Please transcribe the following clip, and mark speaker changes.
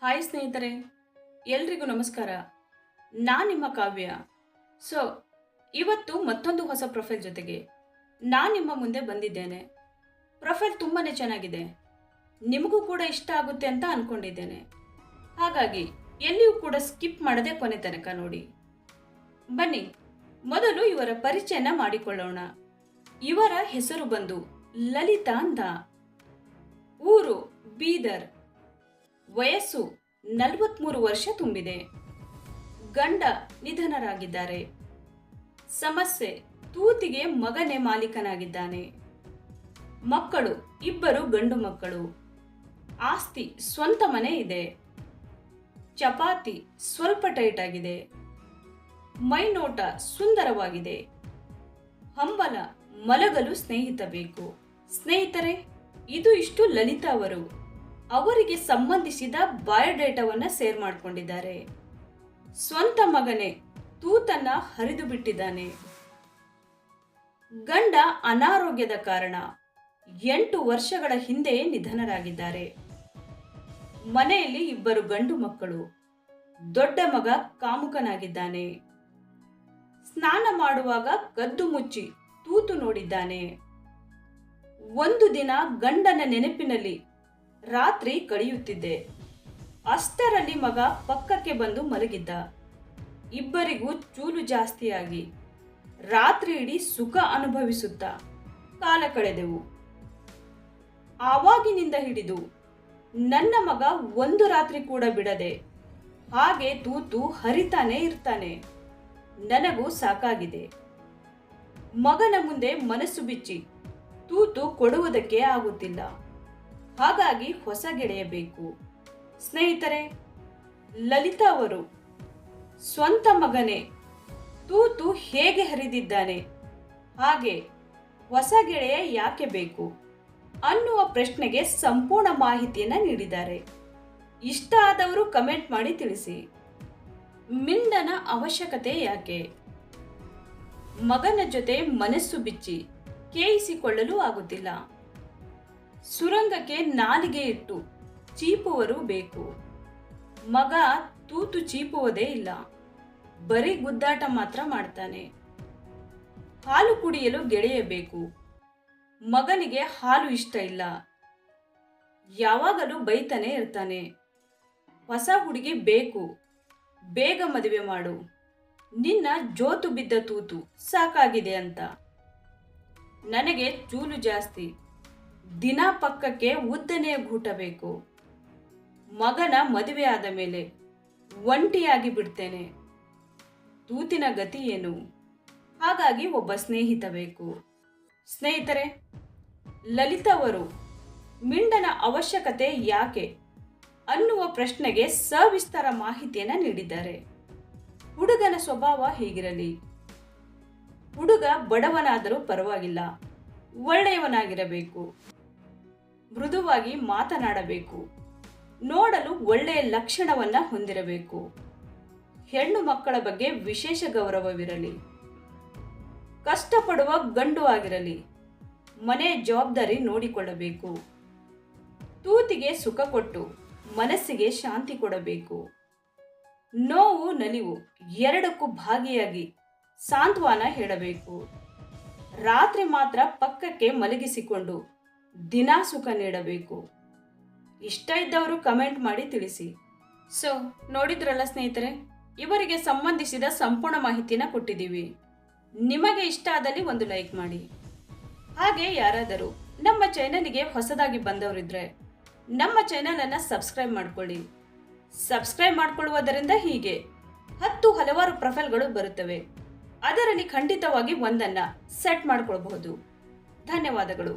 Speaker 1: Hi ಸ್ನೇಹಿತರೆ, ಎಲ್ರಿಗೂ ನಮಸ್ಕಾರ. ನಾನು ನಿಮ್ಮ ಕಾವ್ಯ. ಸೊ ಇವತ್ತು ಮತ್ತೊಂದು ಹೊಸ ಪ್ರೊಫೈಲ್ ಜೊತೆಗೆ ನಾನು ನಿಮ್ಮ ಮುಂದೆ ಬಂದಿದ್ದೇನೆ. ಪ್ರೊಫೈಲ್ ತುಂಬಾ ಚೆನ್ನಾಗಿದೆ, ನಿಮಗೂ ಕೂಡ ಇಷ್ಟ ಆಗುತ್ತೆ ಅಂತ ಅಂದ್ಕೊಂಡಿದ್ದೇನೆ. ಹಾಗಾಗಿ ಎಲ್ಲಿಯೂ ಕೂಡ ಸ್ಕಿಪ್ ಮಾಡದೆ ಕೊನೆ ತನಕ ನೋಡಿ. ಬನ್ನಿ, ಮೊದಲು ಇವರ ಪರಿಚಯನ ಮಾಡಿಕೊಳ್ಳೋಣ. ಇವರ ಹೆಸರು ಬಂದು ಲಲಿತಾ ಅಂತ. ಊರು ಬೀದರ್. ವಯಸ್ಸು 43 ವರ್ಷ ತುಂಬಿದೆ. ಗಂಡ ನಿಧನರಾಗಿದ್ದಾರೆ. ಸಮಸ್ಯೆ, ತೂತಿಗೆ ಮಗನೇ ಮಾಲೀಕನಾಗಿದ್ದಾನೆ. ಮಕ್ಕಳು 2 ಗಂಡು ಮಕ್ಕಳು. ಆಸ್ತಿ ಸ್ವಂತ ಮನೆ ಇದೆ. ಚಪಾತಿ ಸ್ವಲ್ಪ ಟೈಟ್ ಆಗಿದೆ. ಮೈನೋಟ ಸುಂದರವಾಗಿದೆ. ಹಂಬಲ, ಮಲಗಲು ಸ್ನೇಹಿತ ಬೇಕು. ಸ್ನೇಹಿತರೆ, ಇದು ಇಷ್ಟು ಲಲಿತಾ ಅವರು ಅವರಿಗೆ ಸಂಬಂಧಿಸಿದ ಬಯೋಡೇಟಾವನ್ನ ಶೇರ್ ಮಾಡಿಕೊಂಡಿದ್ದಾರೆ. ಸ್ವಂತ ಮಗನೇ ತೂತನ್ನ ಹರಿದು ಬಿಟ್ಟಿದ್ದಾನೆ. ಗಂಡ ಅನಾರೋಗ್ಯದ ಕಾರಣ 8 ವರ್ಷಗಳ ಹಿಂದೆ ನಿಧನರಾಗಿದ್ದಾರೆ. ಮನೆಯಲ್ಲಿ 2 ಗಂಡು ಮಕ್ಕಳು. ದೊಡ್ಡ ಮಗ ಕಾಮುಕನಾಗಿದ್ದಾನೆ. ಸ್ನಾನ ಮಾಡುವಾಗ ಕದ್ದು ಮುಚ್ಚಿ ತೂತು ನೋಡಿದ್ದಾನೆ. ಒಂದು ದಿನ ಗಂಡನ ನೆನಪಿನಲ್ಲಿ ರಾತ್ರಿ ಕಳೆಯುತ್ತಿದ್ದೆ. ಅಷ್ಟರಲ್ಲಿ ಮಗ ಪಕ್ಕಕ್ಕೆ ಬಂದು ಮಲಗಿದ್ದ. ಇಬ್ಬರಿಗೂ ಚೂಲು ಜಾಸ್ತಿಯಾಗಿ ರಾತ್ರಿ ಇಡೀ ಸುಖ ಅನುಭವಿಸುತ್ತಾ ಕಾಲ ಕಳೆದೆವು. ಆವಾಗಿನಿಂದ ಹಿಡಿದು ನನ್ನ ಮಗ ಒಂದು ರಾತ್ರಿ ಕೂಡ ಬಿಡದೆ ಹಾಗೆ ತೂತು ಹರಿತಾನೆ ಇರ್ತಾನೆ. ನನಗೂ ಸಾಕಾಗಿದೆ. ಮಗನ ಮುಂದೆ ಮನಸ್ಸು ಬಿಚ್ಚಿ ತೂತು ಕೊಡುವುದಕ್ಕೆ ಆಗುತ್ತಿಲ್ಲ. ಹಾಗಾಗಿ ಹೊಸ ಗೆಳೆಯ ಬೇಕು. ಸ್ನೇಹಿತರೆ, ಲಲಿತಾ ಅವರು ಸ್ವಂತ ಮಗನೇ ತೂತು ಹೇಗೆ ಹರಿದಿದ್ದಾನೆ, ಹಾಗೆ ಹೊಸ ಗೆಳೆಯ ಯಾಕೆ ಬೇಕು ಅನ್ನುವ ಪ್ರಶ್ನೆಗೆ ಸಂಪೂರ್ಣ ಮಾಹಿತಿಯನ್ನು ನೀಡಿದ್ದಾರೆ. ಇಷ್ಟ ಆದವರು ಕಮೆಂಟ್ ಮಾಡಿ ತಿಳಿಸಿ. ಮಿಂಡನ ಅವಶ್ಯಕತೆ ಯಾಕೆ? ಮಗನ ಜೊತೆ ಮನಸ್ಸು ಬಿಚ್ಚಿ ಕೇಯಿಸಿಕೊಳ್ಳಲು ಆಗುತ್ತಿಲ್ಲ. ಸುರಂಗಕ್ಕೆ ನಾಲಿಗೆ ಇಟ್ಟು ಚೀಪುವರು ಬೇಕು. ಮಗ ತೂತು ಚೀಪುವುದೇ ಇಲ್ಲ, ಬರೀ ಗುದ್ದಾಟ ಮಾತ್ರ ಮಾಡ್ತಾನೆ. ಹಾಲು ಕುಡಿಯಲು ಗೆಳೆಯ ಬೇಕು. ಮಗನಿಗೆ ಹಾಲು ಇಷ್ಟ ಇಲ್ಲ, ಯಾವಾಗಲೂ ಬೈತಾನೆ ಇರ್ತಾನೆ. ಹೊಸ ಹುಡುಗಿ ಬೇಕು, ಬೇಗ ಮದುವೆ ಮಾಡು, ನಿನ್ನ ಜೋತು ಬಿದ್ದ ತೂತು ಸಾಕಾಗಿದೆ ಅಂತ. ನನಗೆ ಚೂಲು ಜಾಸ್ತಿ, ದಿನ ಪಕ್ಕಕ್ಕೆ ಉದ್ದನೆಯ ಗೂಟ ಬೇಕು. ಮಗನ ಮದುವೆ ಆದ ಮೇಲೆ ಒಂಟಿಯಾಗಿ ಬಿಡ್ತೇನೆ. ತೂತಿನ ಗತಿ ಏನು? ಹಾಗಾಗಿ ಒಬ್ಬ ಸ್ನೇಹಿತ ಬೇಕು. ಸ್ನೇಹಿತರೆ, ಲಲಿತಾ ಅವರು ಮಿಂಡನ ಅವಶ್ಯಕತೆ ಯಾಕೆ ಅನ್ನುವ ಪ್ರಶ್ನೆಗೆ ಸವಿಸ್ತಾರ ಮಾಹಿತಿಯನ್ನು ನೀಡಿದ್ದಾರೆ. ಹುಡುಗನ ಸ್ವಭಾವ ಹೀಗಿರಲಿ. ಹುಡುಗ ಬಡವನಾದರೂ ಪರವಾಗಿಲ್ಲ, ಒಳ್ಳೆಯವನಾಗಿರಬೇಕು. ಮೃದುವಾಗಿ ಮಾತನಾಡಬೇಕು. ನೋಡಲು ಒಳ್ಳೆಯ ಲಕ್ಷಣವನ್ನ ಹೊಂದಿರಬೇಕು. ಹೆಣ್ಣು ಮಕ್ಕಳ ಬಗ್ಗೆ ವಿಶೇಷ ಗೌರವವಿರಲಿ. ಕಷ್ಟಪಡುವ ಗಂಡು ಆಗಿರಲಿ. ಮನೆ ಜವಾಬ್ದಾರಿ ನೋಡಿಕೊಳ್ಳಬೇಕು. ತೂತಿಗೆ ಸುಖ ಕೊಟ್ಟು ಮನಸ್ಸಿಗೆ ಶಾಂತಿ ಕೊಡಬೇಕು. ನೋವು ನಲಿವು ಎರಡಕ್ಕೂ ಭಾಗಿಯಾಗಿ ಸಾಂತ್ವನ ಹೇಳಬೇಕು. ರಾತ್ರಿ ಮಾತ್ರ ಪಕ್ಕಕ್ಕೆ ಮಲಗಿಸಿಕೊಂಡು ದಿನಾ ಸುಖ ನೀಡಬೇಕು. ಇಷ್ಟ ಇದ್ದವರು ಕಮೆಂಟ್ ಮಾಡಿ ತಿಳಿಸಿ. ಸೊ ನೋಡಿದ್ರಲ್ಲ ಸ್ನೇಹಿತರೆ, ಇವರಿಗೆ ಸಂಬಂಧಿಸಿದ ಸಂಪೂರ್ಣ ಮಾಹಿತಿನ ಕೊಟ್ಟಿದ್ದೀವಿ. ನಿಮಗೆ ಇಷ್ಟ ಆದಲ್ಲಿ ಒಂದು ಲೈಕ್ ಮಾಡಿ. ಹಾಗೆ ಯಾರಾದರೂ ನಮ್ಮ ಚಾನೆಲ್ಗೆ ಹೊಸದಾಗಿ ಬಂದವರಿದ್ರೆ ನಮ್ಮ ಚಾನೆಲನ್ನು ಸಬ್ಸ್ಕ್ರೈಬ್ ಮಾಡ್ಕೊಳ್ಳಿ. ಸಬ್ಸ್ಕ್ರೈಬ್ ಮಾಡಿಕೊಳ್ಳುವುದರಿಂದ ಹೀಗೆ ಹಲವಾರು ಪ್ರೊಫೈಲ್ಗಳು ಬರುತ್ತವೆ. ಅದರಲ್ಲಿ ಖಂಡಿತವಾಗಿ ಒಂದನ್ನು ಸೆಟ್ ಮಾಡಿಕೊಳ್ಳಬಹುದು. ಧನ್ಯವಾದಗಳು.